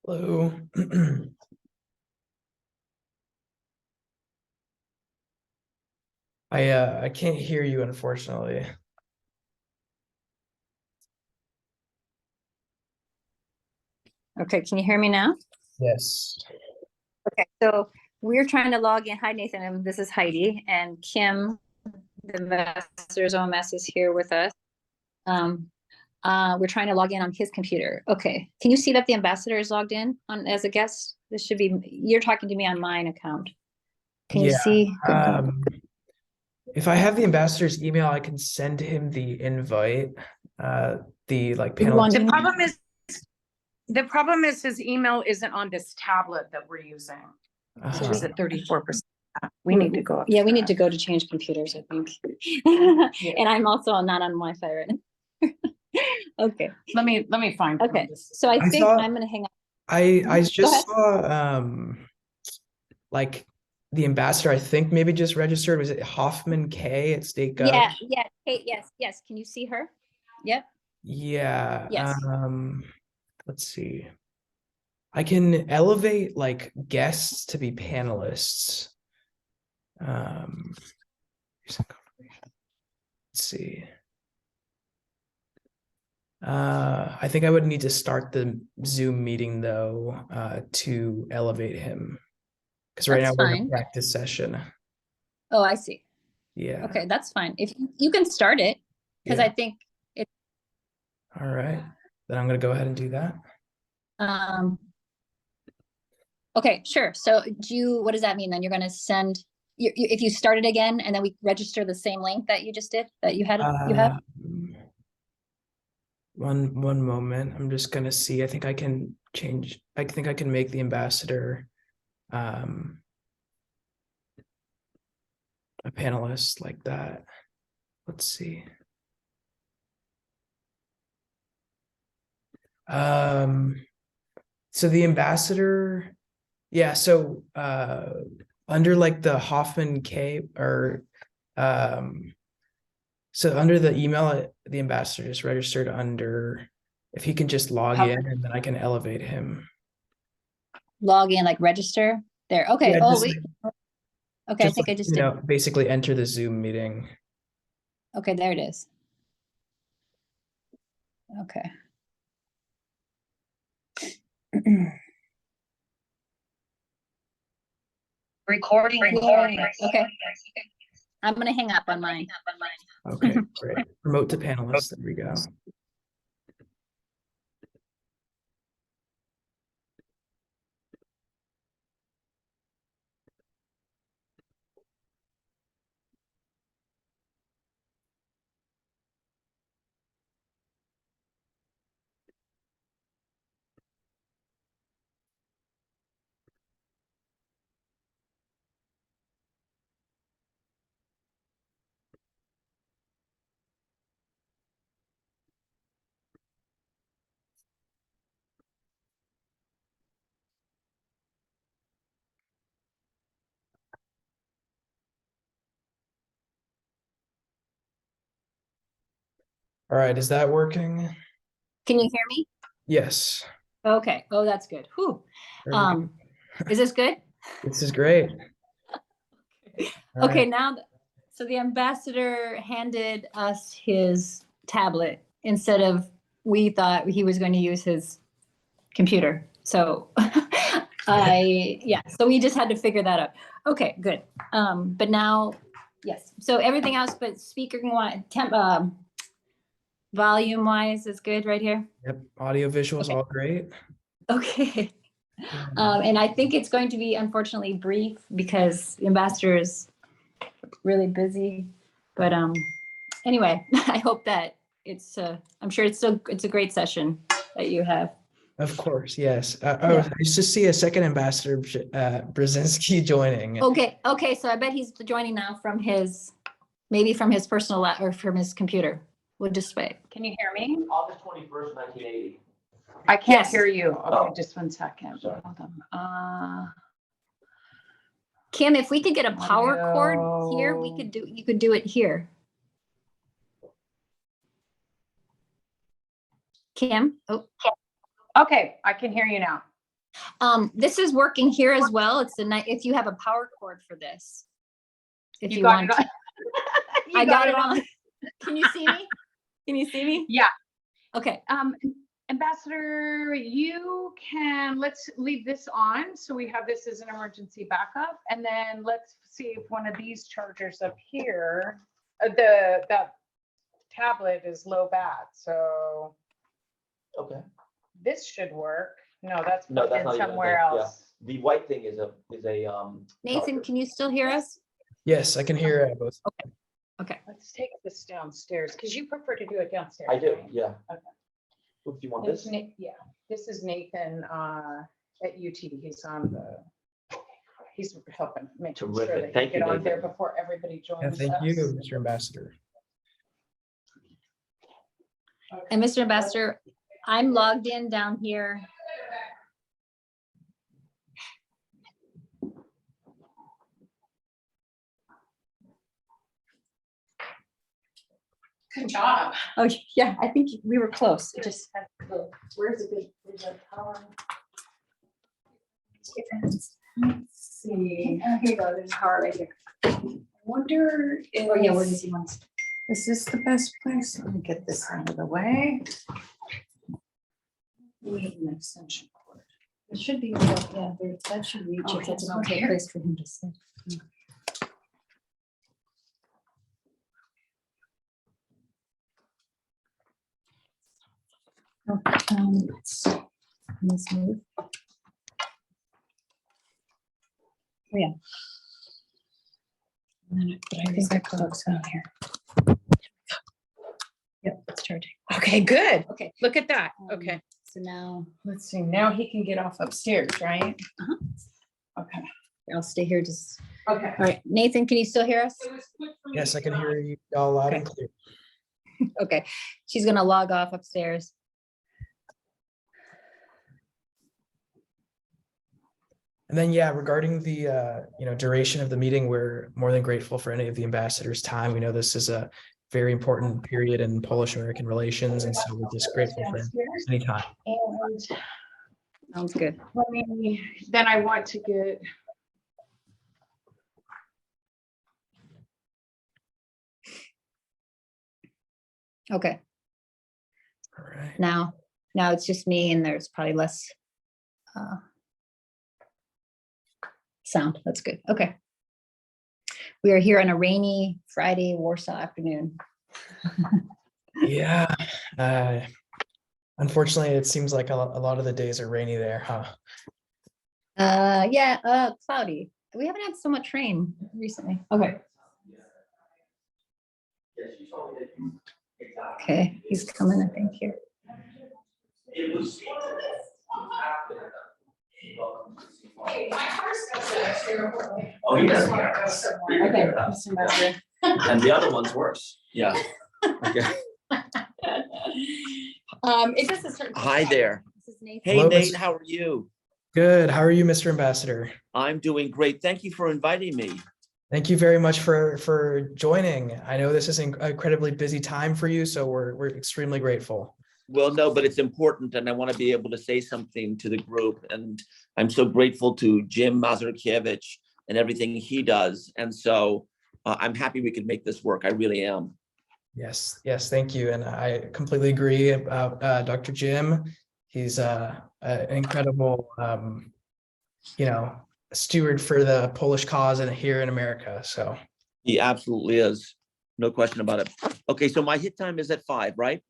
Hello. I can't hear you, unfortunately. Okay, can you hear me now? Yes. Okay, so we're trying to log in. Hi, Nathan, and this is Heidi, and Kim, the Masters OMS, is here with us. We're trying to log in on his computer. Okay, can you see that the ambassador is logged in on as a guest? This should be, you're talking to me on mine account. Can you Yeah. see? Um, if I have the ambassador's email, I can send him the invite. The like You panel. want The me- problem is his email isn't on this tablet that we're using, which is at 34%. We need to go up. Yeah, we need to go to change computers, I think. And I'm also not on Wi-Fi right now. Okay, Let me find. okay. So I think I'm gonna hang up. I Go just ahead. saw like the ambassador, I think maybe just registered. Was it Hoffman K at State Gov? Yeah, Kate, yes. Can you see her? Yep. Yeah. Yes. Let's see. I can elevate like guests to be panelists. Let's see. I think I would need to start the Zoom meeting though, to elevate him. Because right That's now we're in a fine. practice session. Oh, I see. Yeah. Okay, that's fine. If you can start it, because Yeah. I think it, All right. Then I'm gonna go ahead and do that. okay, sure. So what does that mean then? You're gonna send, if you start it again and then we register the same link that you just did, that you have? One moment. I'm just gonna see. I think I can change. I think I can make the ambassador a panelist like that. Let's see. So the ambassador, yeah, so under like the Hoffman K or so under the email, the ambassador is registered under, if he can just log in and then I can elevate him. Log in, like register there. Okay. Yeah, Oh, just wait. Okay, I just think I like, just you did. know, basically enter the Zoom meeting. Okay, there it is. Okay. Recording. Okay. I'm gonna hang up on mine. Okay, great. Promote to panelist. There we go. All right, is that working? Can you hear me? Yes. Okay. Oh, that's good. Whew. There we go. Is this good? This is great. All Okay, right. now, so the ambassador handed us his tablet instead of, we thought he was going to use his computer. So so we just had to figure that out. Okay, good. But now, yes. So everything else but speaker volume wise is good right here. Yep. Audio visuals Okay. all great. Okay. And I think it's going to be unfortunately brief because the ambassador is really busy. But anyway, I hope that it's I'm sure it's a great session that you have. Of course, yes. I used to see a second ambassador, Brzezinski, joining. Okay, so I bet he's joining now from maybe from his personal or from his computer. We'll just wait. Can you hear me? August 21st, 1980. I can't Yes. hear you. Okay, Oh. just 1 second. Sorry. Hold on. Kim, if we could get a power cord here, Audio. you could do it here. Kim? Oh, Okay, I can hear you now. This is working here as well. It's the night, if you have a power cord for this. If you got want. it on. You I got it on. Can you see me? Can you see me? Yeah. Okay. Ambassador, you can, let's leave this on. So we have this as an emergency backup. And then let's see if one of these chargers up here, that tablet is low bat. So Okay. this should work. No, that's No, plugged that's in not even. somewhere Yeah. else. The white thing is a Nathan, charger. can you still hear us? Yes, I can hear both. Okay. Let's take this downstairs because you prefer to do it downstairs. I do, right? yeah. Okay. Oops, do you want This this? Yeah, this is Nathan at UT. He's on he's helping make sure Terrific. that Thank you you, get on there Nathan. before everybody Yeah, joins thank us. you, Mr. Ambassador. Okay. And Mr. Ambassador, I'm logged in down here. Good job. Oh, yeah, I think we were close. It just had to go. Where's the power? Let's see. Here you go. There's power right here. Wonder if. Oh, yeah, where does he want us? Is this the best place? Let me get this out of the way. We need an extension cord. It should be, yeah, that should reach Oh, if it's an it's okay here. place for him to sit. Let's move. Oh, yeah. But I think that plugs out here. Yep, it's charging. Okay, good. Okay. Look at that. Um, Okay, So now let's see. Now he can get off upstairs, right? Uh-huh. Okay. I'll stay here just, Okay. all right. Nathan, can you still hear us? Yes, I can hear you all loud and clear. Okay, she's gonna log off upstairs. And then, yeah, regarding the duration of the meeting, we're more than grateful for any of the ambassadors' time. We know this is a very important period in Polish-American relations, and so we're just grateful for any time. And Sounds good. let me, then I want to get. Okay, All right. now it's just me and there's probably less sound. That's good. Okay. We are here on a rainy Friday, Warsaw afternoon. Yeah. Unfortunately, it seems like a lot of the days are rainy there, huh? Yeah, cloudy. We haven't had so much rain recently. Okay. Okay, he's coming, I think, here. Oh, yes. Okay, Mr. Ambassador. And the other one's worse. Yeah. Okay. It does a certain. Hi there. This is Nathan. Hey, Hello, Nate, Mr. how are you? Good. How are you, Mr. Ambassador? I'm doing great. Thank you for inviting me. Thank you very much for joining. I know this is an incredibly busy time for you, so we're extremely grateful. Well, no, but it's important, and I want to be able to say something to the group. And I'm so grateful to Jim Mazurkiewicz and everything he does. And so I'm happy we could make this work. I really am. Yes, thank you. And I completely agree about Dr. Jim. He's an incredible, steward for the Polish cause and here in America. So He absolutely is. No question about it. Okay, so my hit time is at 5, right?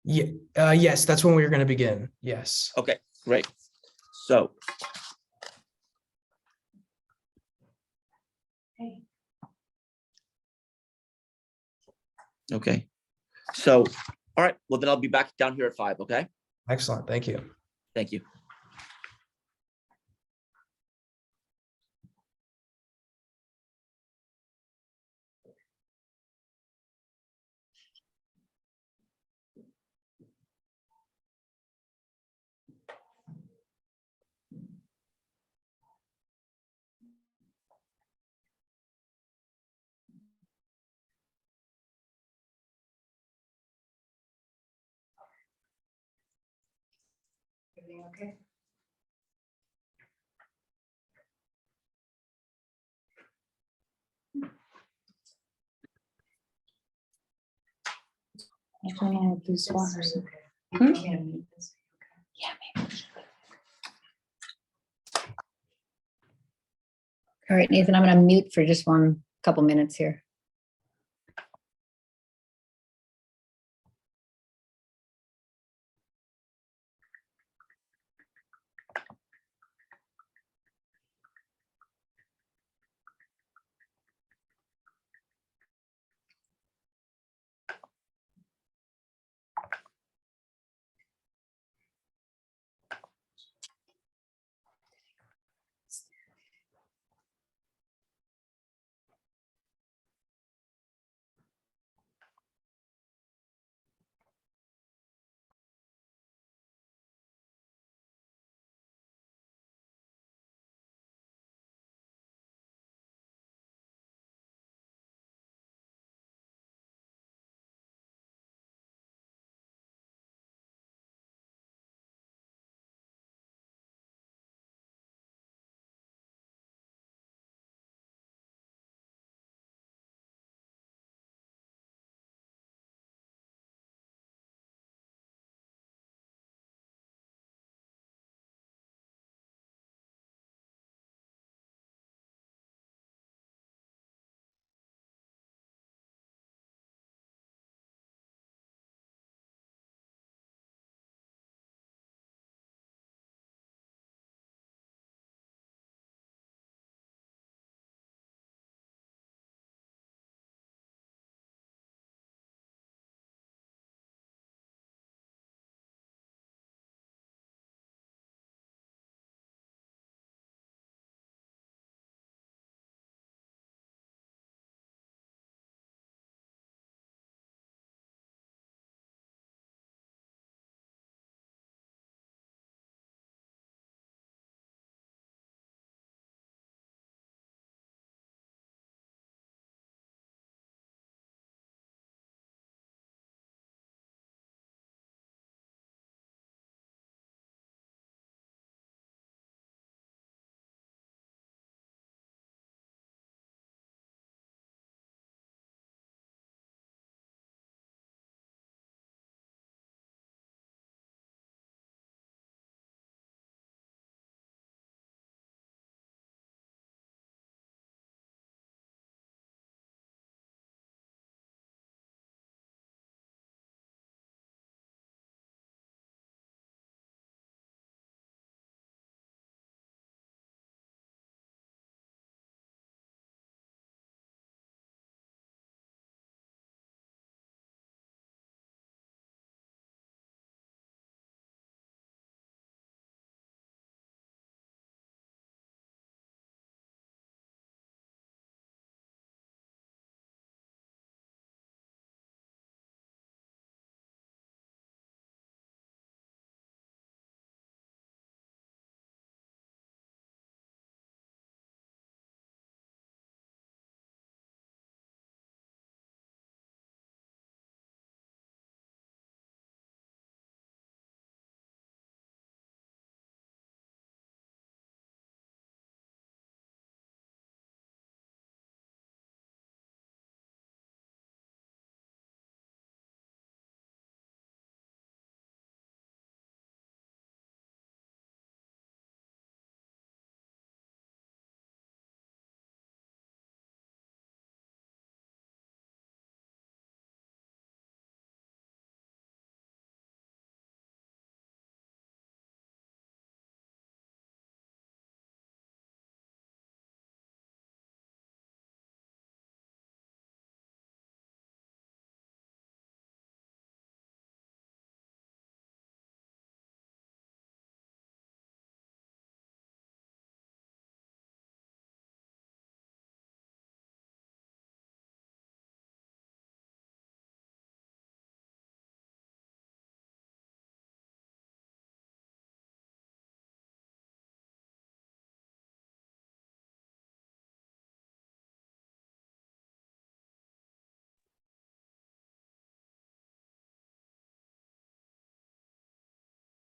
yeah, yes, that's when we're going to begin. Yes. Okay, great. So. Okay, so, all right, well, then I'll be back down here at 5, okay? Excellent. Thank you. Thank you. Everything okay? I don't know, do SWAT or something. Hmm? Yeah, maybe. All right, Nathan, I'm gonna mute for just one couple minutes here.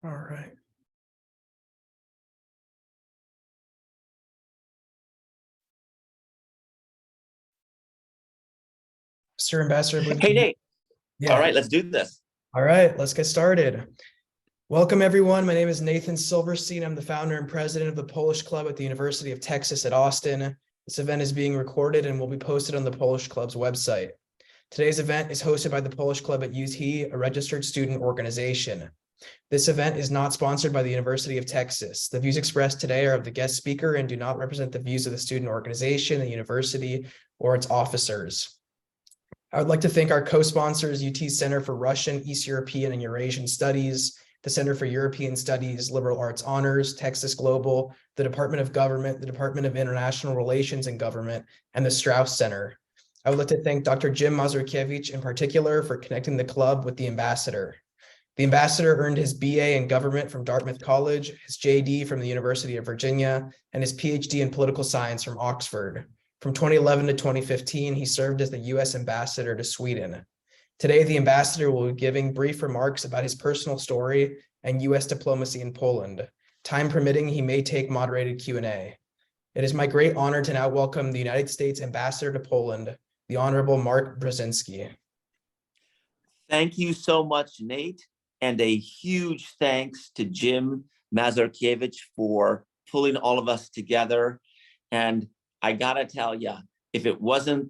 All right. Mr. Ambassador, I believe. Hey, Nate. Yeah. All right, let's do this. All right, let's get started. Welcome, everyone. My name is Nathan Silverstein. I'm the founder and president of the Polish Club at the University of Texas at Austin. This event is being recorded and will be posted on the Polish Club's website. Today's event is hosted by the Polish Club at UT, a registered student organization. This event is not sponsored by the University of Texas. The views expressed today are of the guest speaker and do not represent the views of the student organization, the university, or its officers. I would like to thank our co-sponsors, UT Center for Russian, East European, and Eurasian Studies, the Center for European Studies, Liberal Arts Honors, Texas Global, the Department of Government, the Department of International Relations and Government, and the Strauss Center. I would like to thank Dr. Jim Mazurkiewicz in particular for connecting the club with the ambassador. The ambassador earned his BA in government from Dartmouth College, his JD from the University of Virginia, and his PhD in political science from Oxford. From 2011 to 2015, he served as the U.S. ambassador to Sweden. Today, the ambassador will be giving brief remarks about his personal story and U.S. diplomacy in Poland. Time permitting, he may take moderated Q&A. It is my great honor to now welcome the United States ambassador to Poland, the Honorable Mark Brzezinski. Thank you so much, Nate, and a huge thanks to Jim Mazurkiewicz for pulling all of us together. And I gotta tell you, if it wasn't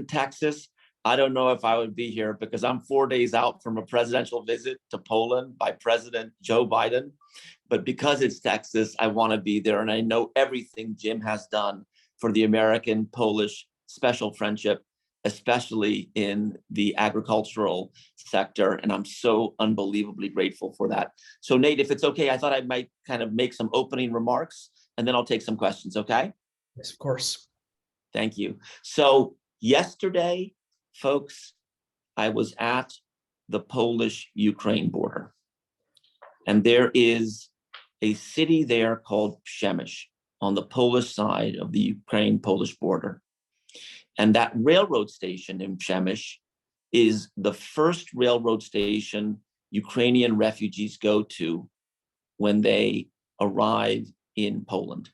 Texas, I don't know if I would be here, because I'm 4 days out from a presidential visit to Poland by President Joe Biden. But because it's Texas, I want to be there, and I know everything Jim has done for the American-Polish special friendship, especially in the agricultural sector, and I'm so unbelievably grateful for that. So Nate, if it's okay, I thought I might kind of make some opening remarks, and then I'll take some questions, okay? Yes, of course. Thank you. So yesterday, folks, I was at the Polish-Ukraine border, and there is a city there called Przemyśl on the Polish side of the Ukraine-Polish border. And that railroad station in Przemyśl is the first railroad station Ukrainian refugees go to when they arrive in Poland.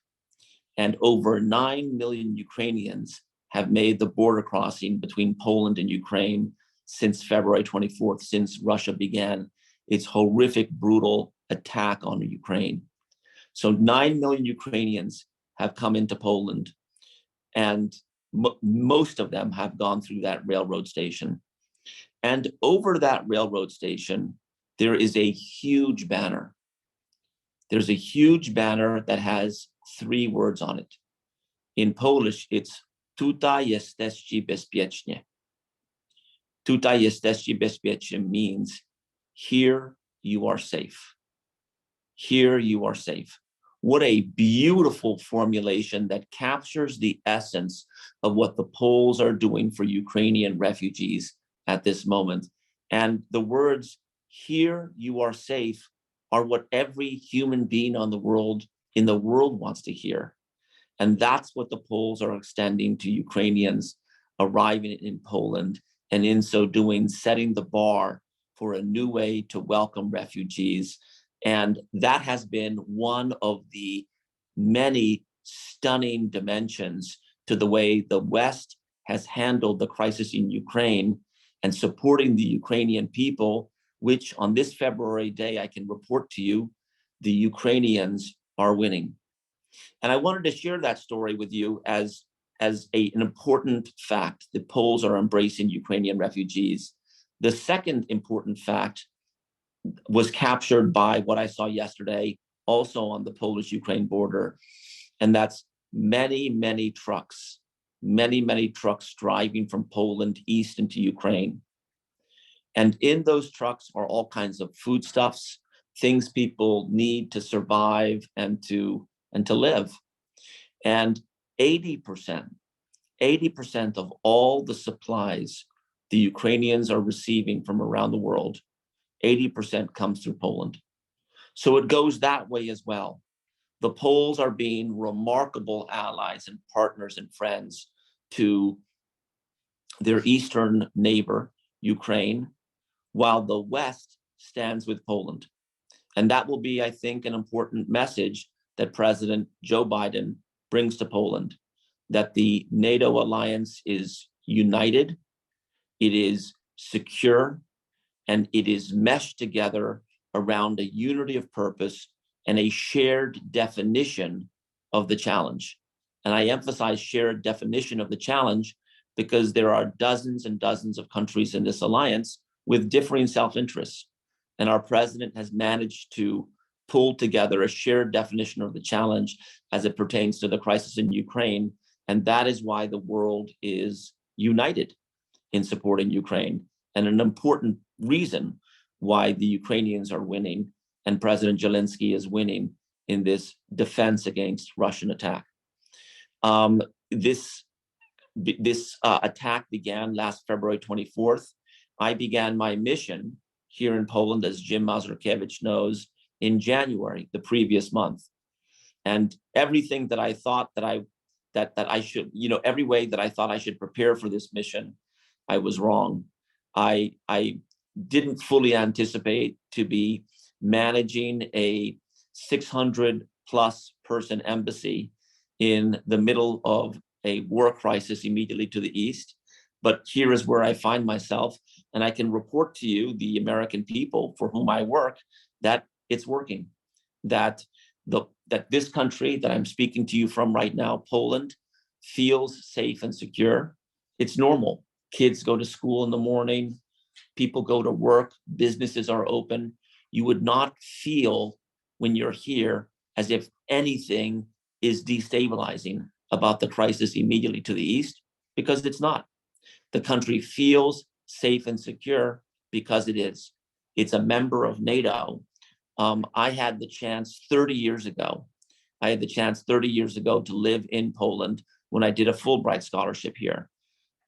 And over 9 million Ukrainians have made the border crossing between Poland and Ukraine since February 24th, since Russia began its horrific, brutal attack on Ukraine. So 9 million Ukrainians have come into Poland, and most of them have gone through that railroad station. And over that railroad station, there is a huge banner. There's a huge banner that has 3 words on it. In Polish, it's Tutaj jesteście bezpiecznie. Tutaj jesteście bezpiecznie means here you are safe. Here you are safe. What a beautiful formulation that captures the essence of what the Poles are doing for Ukrainian refugees at this moment. And the words, here you are safe, are what every human being in the world wants to hear. And that's what the Poles are extending to Ukrainians arriving in Poland, and in so doing, setting the bar for a new way to welcome refugees. And that has been one of the many stunning dimensions to the way the West has handled the crisis in Ukraine and supporting the Ukrainian people, which on this February day, I can report to you, the Ukrainians are winning. And I wanted to share that story with you as an important fact. The Poles are embracing Ukrainian refugees. The second important fact was captured by what I saw yesterday, also on the Polish-Ukraine border. And that's many, many trucks driving from Poland east into Ukraine. And in those trucks are all kinds of foodstuffs, things people need to survive and to live. And 80% of all the supplies the Ukrainians are receiving from around the world, 80% comes through Poland. So it goes that way as well. The Poles are being remarkable allies and partners and friends to their eastern neighbor, Ukraine, while the West stands with Poland. And that will be, I think, an important message that President Joe Biden brings to Poland, that the NATO alliance is united, it is secure, and it is meshed together around a unity of purpose and a shared definition of the challenge. And I emphasize shared definition of the challenge because there are dozens and dozens of countries in this alliance with differing self-interests. And our president has managed to pull together a shared definition of the challenge as it pertains to the crisis in Ukraine. And that is why the world is united in supporting Ukraine, and an important reason why the Ukrainians are winning and President Zelensky is winning in this defense against Russian attack. This attack began last February 24th. I began my mission here in Poland, as Jim Mazurkiewicz knows, in January, the previous month. And everything that I thought that I should, every way that I thought I should prepare for this mission, I was wrong. I didn't fully anticipate to be managing a 600+ person embassy in the middle of a war crisis immediately to the east. But here is where I find myself, and I can report to you, the American people for whom I work, that it's working, that this country that I'm speaking to you from right now, Poland, feels safe and secure. It's normal. Kids go to school in the morning, people go to work, businesses are open. You would not feel when you're here as if anything is destabilizing about the crisis immediately to the east, because it's not. The country feels safe and secure because it is. It's a member of NATO. I had the chance 30 years ago to live in Poland when I did a Fulbright scholarship here.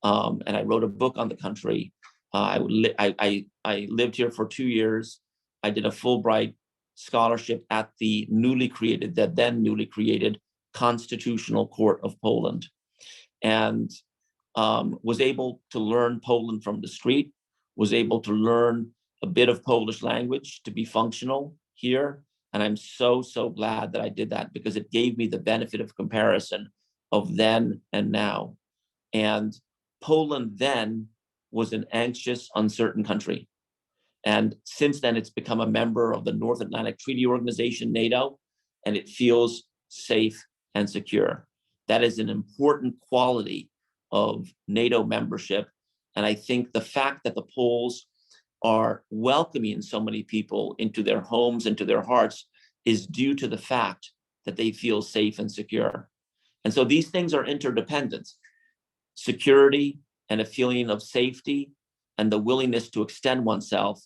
And I wrote a book on the country. I lived here for 2 years. I did a Fulbright scholarship at the then newly created Constitutional Court of Poland, and was able to learn Poland from the street, was able to learn a bit of Polish language to be functional here. And I'm so glad that I did that, because it gave me the benefit of comparison of then and now. And Poland then was an anxious, uncertain country. And since then, it's become a member of the North Atlantic Treaty Organization, NATO, and it feels safe and secure. That is an important quality of NATO membership. And I think the fact that the Poles are welcoming so many people into their homes, into their hearts, is due to the fact that they feel safe and secure. And so these things are interdependent. Security and a feeling of safety and the willingness to extend oneself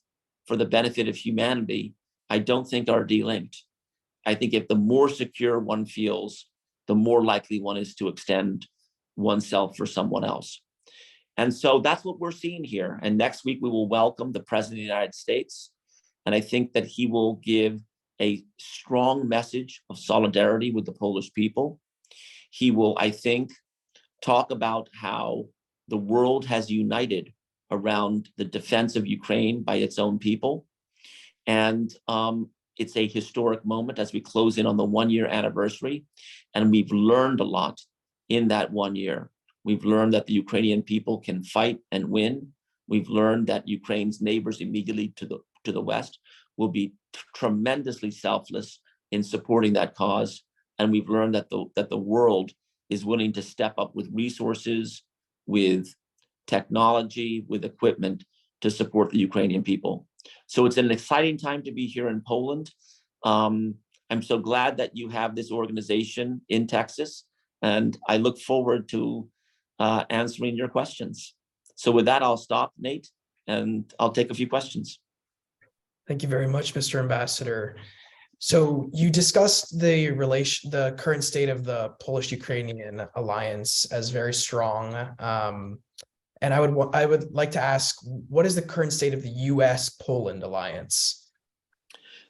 for the benefit of humanity, I don't think are delinked. I think if the more secure one feels, the more likely one is to extend oneself for someone else. And so that's what we're seeing here. And next week, we will welcome the President of the United States. And I think that he will give a strong message of solidarity with the Polish people. He will, I think, talk about how the world has united around the defense of Ukraine by its own people. And it's a historic moment as we close in on the 1-year anniversary. And we've learned a lot in that 1 year. We've learned that the Ukrainian people can fight and win. We've learned that Ukraine's neighbors immediately to the west will be tremendously selfless in supporting that cause. And we've learned that the world is willing to step up with resources, with technology, with equipment to support the Ukrainian people. So it's an exciting time to be here in Poland. I'm so glad that you have this organization in Texas, and I look forward to answering your questions. So with that, I'll stop, Nate, and I'll take a few questions. Thank you very much, Mr. Ambassador. So you discussed the current state of the Polish-Ukrainian alliance as very strong. And I would like to ask, what is the current state of the U.S.-Poland alliance?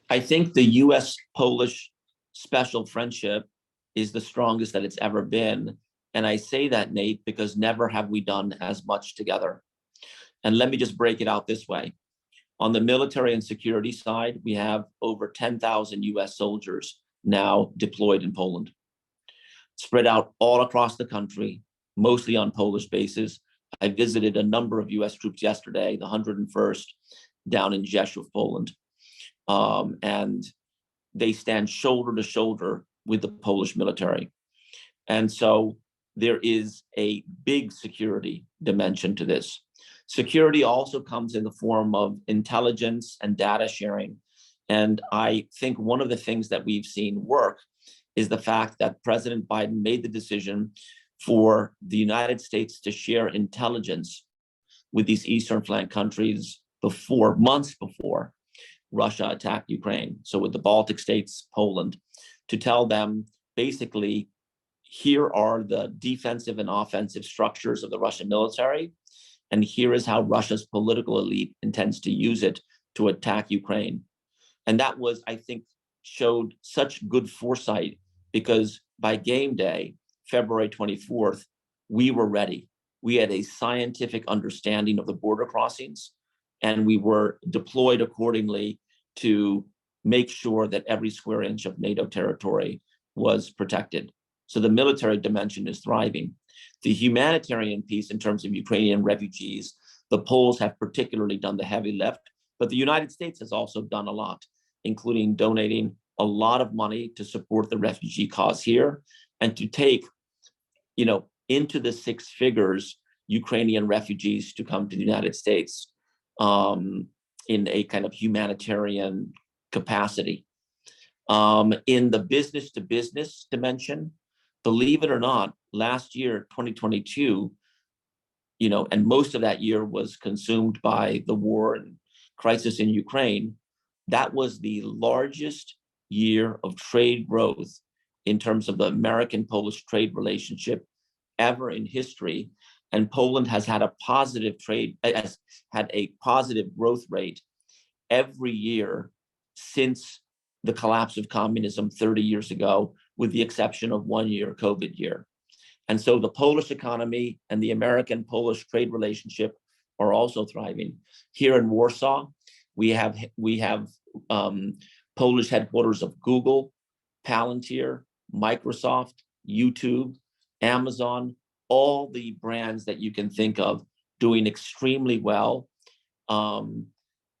I think the U.S.-Polish special friendship is the strongest that it's ever been. And I say that, Nate, because never have we done as much together. And let me just break it out this way. On the military and security side, we have over 10,000 U.S. soldiers now deployed in Poland, spread out all across the country, mostly on Polish bases, I visited a number of US troops yesterday, the 101st down in Rzeszów, Poland. And they stand shoulder to shoulder with the Polish military. And so there is a big security dimension to this. Security also comes in the form of intelligence and data sharing. And I think one of the things that we've seen work is the fact that President Biden made the decision for the United States to share intelligence with these Eastern flank countries months before Russia attacked Ukraine. So with the Baltic states, Poland, to tell them basically, here are the defensive and offensive structures of the Russian military, and here is how Russia's political elite intends to use it to attack Ukraine. And that was, I think, showed such good foresight, because by game day, February 24th, we were ready. We had a scientific understanding of the border crossings, and we were deployed accordingly to make sure that every square inch of NATO territory was protected. So the military dimension is thriving. The humanitarian piece in terms of Ukrainian refugees, the Poles have particularly done the heavy lift, but the United States has also done a lot, including donating a lot of money to support the refugee cause here and to take, into the six figures, Ukrainian refugees to come to the United States in a kind of humanitarian capacity. In the business to business dimension, believe it or not, last year, 2022, and most of that year was consumed by the war and crisis in Ukraine. That was the largest year of trade growth in terms of the American-Polish trade relationship ever in history. And Poland has had a positive growth rate every year since the collapse of communism 30 years ago, with the exception of 1 year, COVID year. And so the Polish economy and the American-Polish trade relationship are also thriving. Here in Warsaw, we have Polish headquarters of Google, Palantir, Microsoft, YouTube, Amazon, all the brands that you can think of doing extremely well.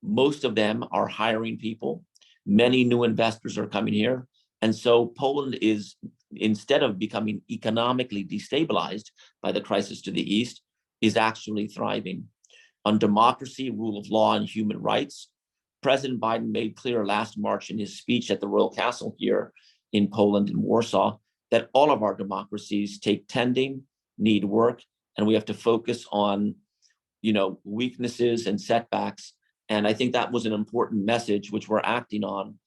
Most of them are hiring people. Many new investors are coming here. And so Poland is, instead of becoming economically destabilized by the crisis to the east, is actually thriving. On democracy, rule of law, and human rights, President Biden made clear last March in his speech at the Royal Castle here in Poland and Warsaw that all of our democracies take tending, need work, and we have to focus on, weaknesses and setbacks. And I think that was an important message, which we're acting on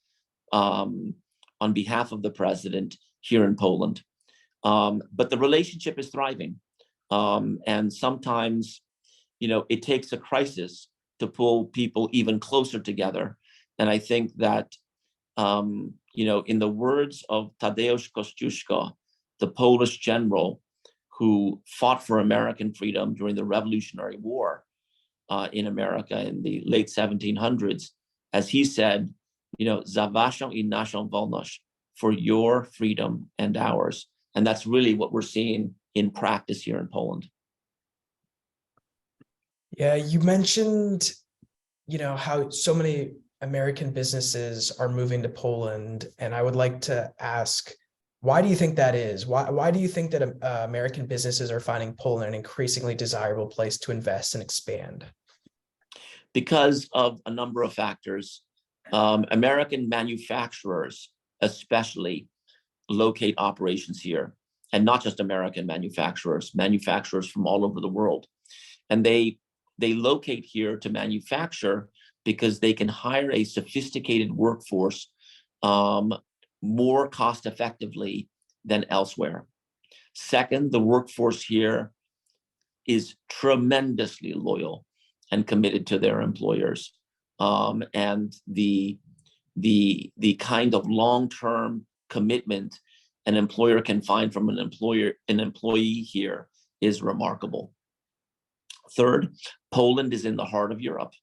behalf of the president here in Poland. But the relationship is thriving. And sometimes, it takes a crisis to pull people even closer together. And I think that, in the words of Tadeusz Kościuszko, the Polish general who fought for American freedom during the Revolutionary War in America in the late 1700s, as he said, za waszą I naszą wolność, for your freedom and ours. And that's really what we're seeing in practice here in Poland. Yeah, you mentioned, how so many American businesses are moving to Poland. And I would like to ask, why do you think that is? Why do you think that American businesses are finding Poland an increasingly desirable place to invest and expand? Because of a number of factors. American manufacturers especially locate operations here, and not just American manufacturers from all over the world. And they locate here to manufacture because they can hire a sophisticated workforce more cost effectively than elsewhere. Second, the workforce here is tremendously loyal and committed to their employers. And the kind of long-term commitment an employer can find from an employee here is remarkable. Third, Poland is in the heart of Europe,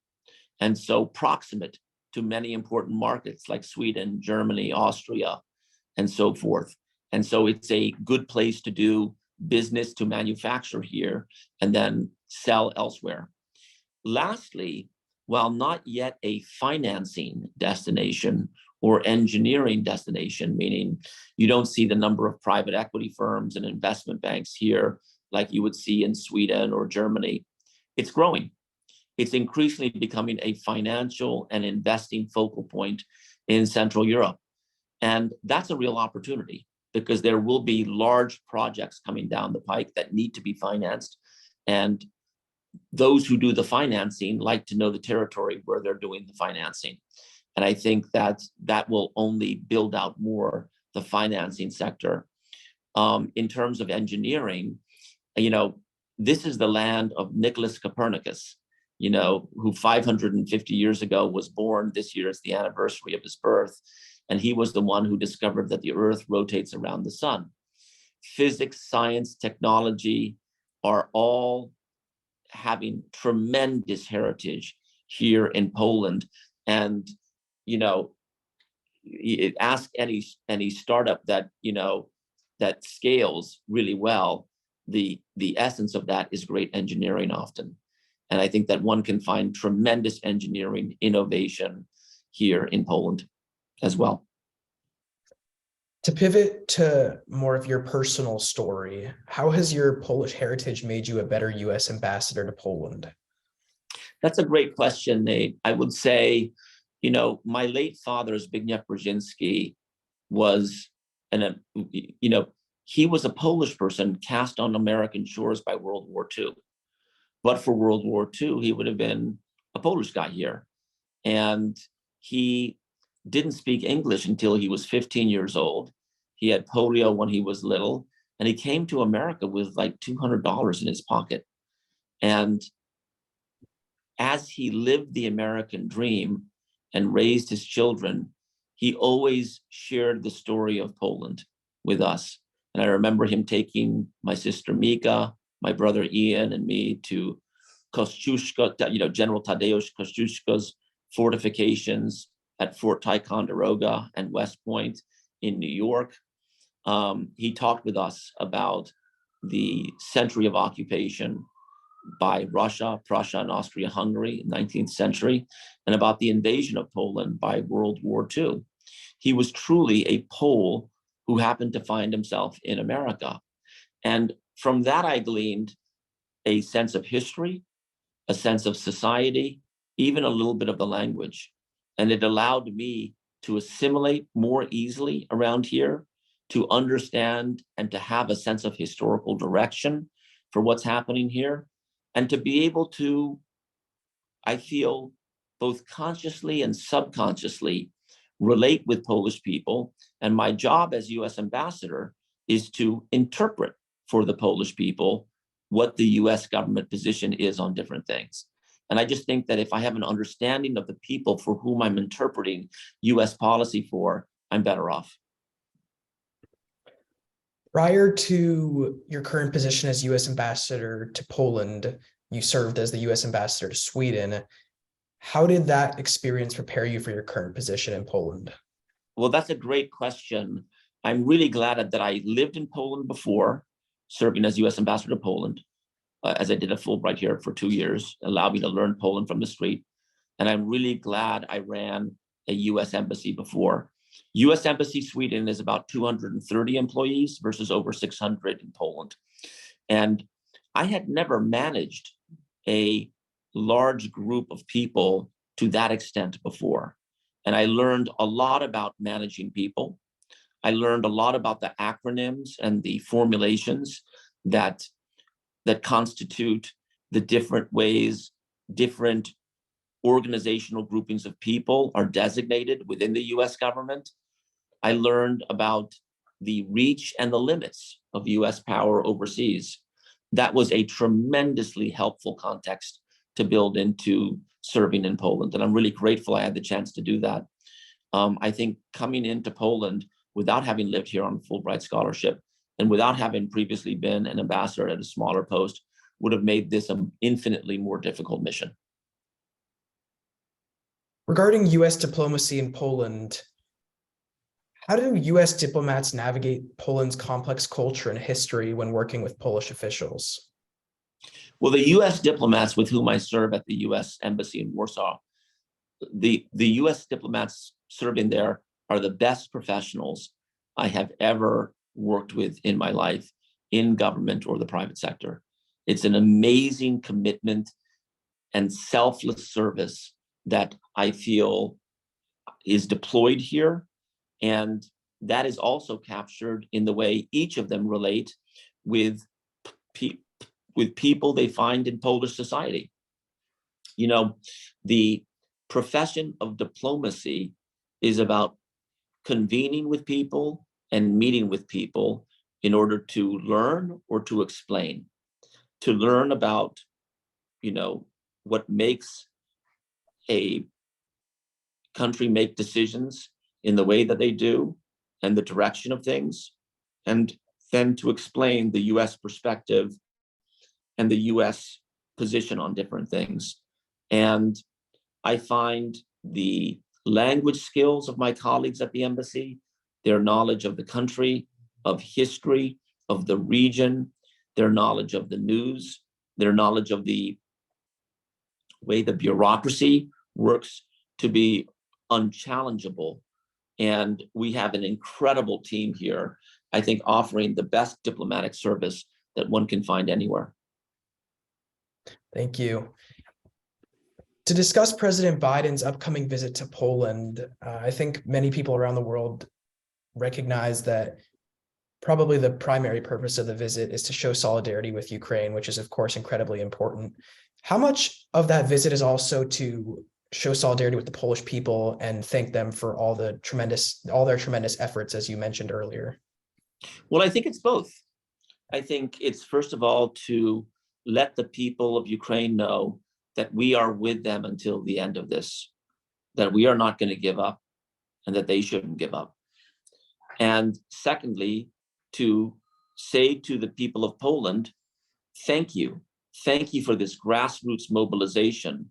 and so proximate to many important markets like Sweden, Germany, Austria, and so forth. And so it's a good place to do business to manufacture here and then sell elsewhere. Lastly, while not yet a financing destination or engineering destination, meaning you don't see the number of private equity firms and investment banks here like you would see in Sweden or Germany, it's growing. It's increasingly becoming a financial and investing focal point in Central Europe. And that's a real opportunity because there will be large projects coming down the pike that need to be financed. And those who do the financing like to know the territory where they're doing the financing. And I think that will only build out more the financing sector. In terms of engineering, this is the land of Nicholas Copernicus, who 550 years ago was born. This year is the anniversary of his birth. And he was the one who discovered that the earth rotates around the sun. Physics, science, technology are all having tremendous heritage here in Poland. And, ask any startup that, that scales really well, the essence of that is great engineering often. And I think that one can find tremendous engineering innovation here in Poland as well. To pivot to more of your personal story, how has your Polish heritage made you a better U.S. ambassador to Poland? That's a great question, Nate. I would say, my late father, Zbigniew Brzezinski, was he was a Polish person cast on American shores by World War II. But for World War II, he would have been a Polish guy here. And he didn't speak English until he was 15 years old. He had polio when he was little, and he came to America with like $200 in his pocket. And as he lived the American dream and raised his children, he always shared the story of Poland with us. And I remember him taking my sister Mika, my brother Ian, and me to Kościuszko, General Tadeusz Kościuszko's fortifications at Fort Ticonderoga and West Point in New York. He talked with us about the century of occupation by Russia, Prussia, and Austria-Hungary in the 19th century, and about the invasion of Poland by World War II. He was truly a Pole who happened to find himself in America. And from that, I gleaned a sense of history, a sense of society, even a little bit of the language. And it allowed me to assimilate more easily around here, to understand and to have a sense of historical direction for what's happening here, and to be able to, I feel, both consciously and subconsciously relate with Polish people. And my job as US ambassador is to interpret for the Polish people what the US government position is on different things. And I just think that if I have an understanding of the people for whom I'm interpreting US policy for, I'm better off. Prior to your current position as U.S. ambassador to Poland, you served as the U.S. ambassador to Sweden. How did that experience prepare you for your current position in Poland? Well, that's a great question. I'm really glad that I lived in Poland before, serving as U.S. ambassador to Poland, as I did a Fulbright here for 2 years, allowed me to learn Poland from the street. And I'm really glad I ran a U.S. embassy before. U.S. Embassy Sweden is about 230 employees versus over 600 in Poland. And I had never managed a large group of people to that extent before. And I learned a lot about managing people. I learned a lot about the acronyms and the formulations that constitute the different ways different organizational groupings of people are designated within the US government. I learned about the reach and the limits of US power overseas. That was a tremendously helpful context to build into serving in Poland. And I'm really grateful I had the chance to do that. I think coming into Poland without having lived here on Fulbright scholarship and without having previously been an ambassador at a smaller post would have made this an infinitely more difficult mission. Regarding U.S. diplomacy in Poland, How do U.S. diplomats navigate Poland's complex culture and history when working with Polish officials? Well, the US diplomats with whom I serve at the US Embassy in Warsaw, the US diplomats serving there are the best professionals I have ever worked with in my life, in government or the private sector. It's an amazing commitment and selfless service that I feel is deployed here. And that is also captured in the way each of them relate with people they find in Polish society. You know, the profession of diplomacy is about convening with people and meeting with people in order to learn or to explain, to learn about, you know, what makes a country make decisions in the way that they do and the direction of things, and then to explain the US perspective and the US position on different things. And I find the language skills of my colleagues at the embassy, their knowledge of the country, of history, of the region, their knowledge of the news, their knowledge of the way the bureaucracy works to be unchallengeable. And we have an incredible team here, I think, offering the best diplomatic service that one can find anywhere. Thank you. To discuss President Biden's upcoming visit to Poland, I think many people around the world recognize that probably the primary purpose of the visit is to show solidarity with Ukraine, which is, of course, incredibly important. How much of that visit is also to show solidarity with the Polish people and thank them for all their tremendous efforts, as you mentioned earlier? Well, I think it's both. I think it's, first of all, to let the people of Ukraine know that we are with them until the end of this, that we are not going to give up, and that they shouldn't give up. And secondly, to say to the people of Poland, thank you. Thank you for this grassroots mobilization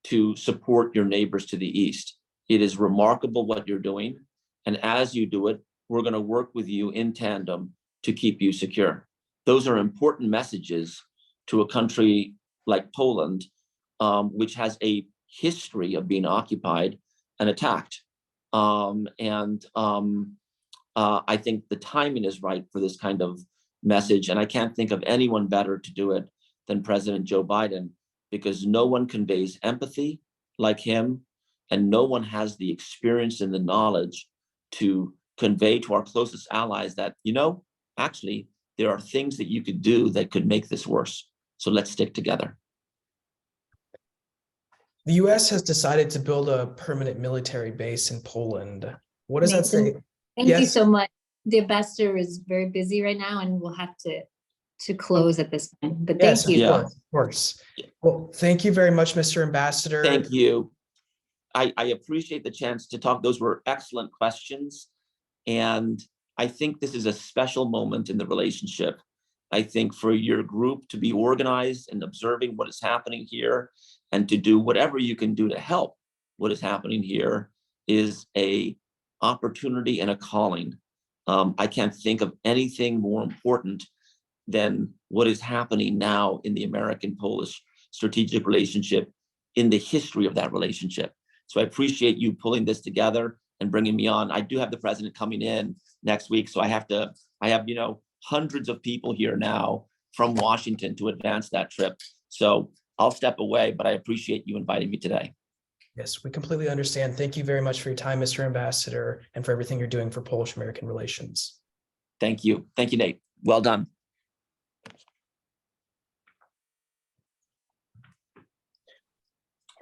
to support your neighbors to the east. It is remarkable what you're doing. And as you do it, we're going to work with you in tandem to keep you secure. Those are important messages to a country like Poland, which has a history of being occupied and attacked. I think the timing is right for this kind of message. And I can't think of anyone better to do it than President Joe Biden, because no one conveys empathy like him, and no one has the experience and the knowledge to convey to our closest allies that, you know, actually, there are things that you could do that could make this worse. So let's stick together. The U.S. has decided to build a permanent military base in Poland. What does that Nathan, say? Thank you Yes. so much. The ambassador is very busy right now, and we'll have to close at this time. But Yes, thank you. Yeah. of course. Well, thank you very much, Mr. Ambassador. Thank you. I appreciate the chance to talk. Those were excellent questions. And I think this is a special moment in the relationship. I think for your group to be organized and observing what is happening here and to do whatever you can do to help what is happening here is a opportunity and a calling. I can't think of anything more important than what is happening now in the American-Polish strategic relationship, in the history of that relationship. So I appreciate you pulling this together and bringing me on. I do have the president coming in next week, so I have, you know, hundreds of people here now from Washington to advance that trip. So I'll step away, but I appreciate you inviting me today. Yes, we completely understand. Thank you very much for your time, Mr. Ambassador, and for everything you're doing for Polish-American relations. Thank you. Thank you, Nate. Well done.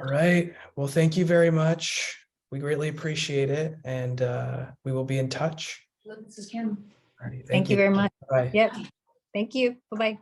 All right. Well, thank you very much. We greatly appreciate it, and we will be in touch. This is Kim. All right, Thank you very much. Bye. Yep. Thank you. Bye-bye.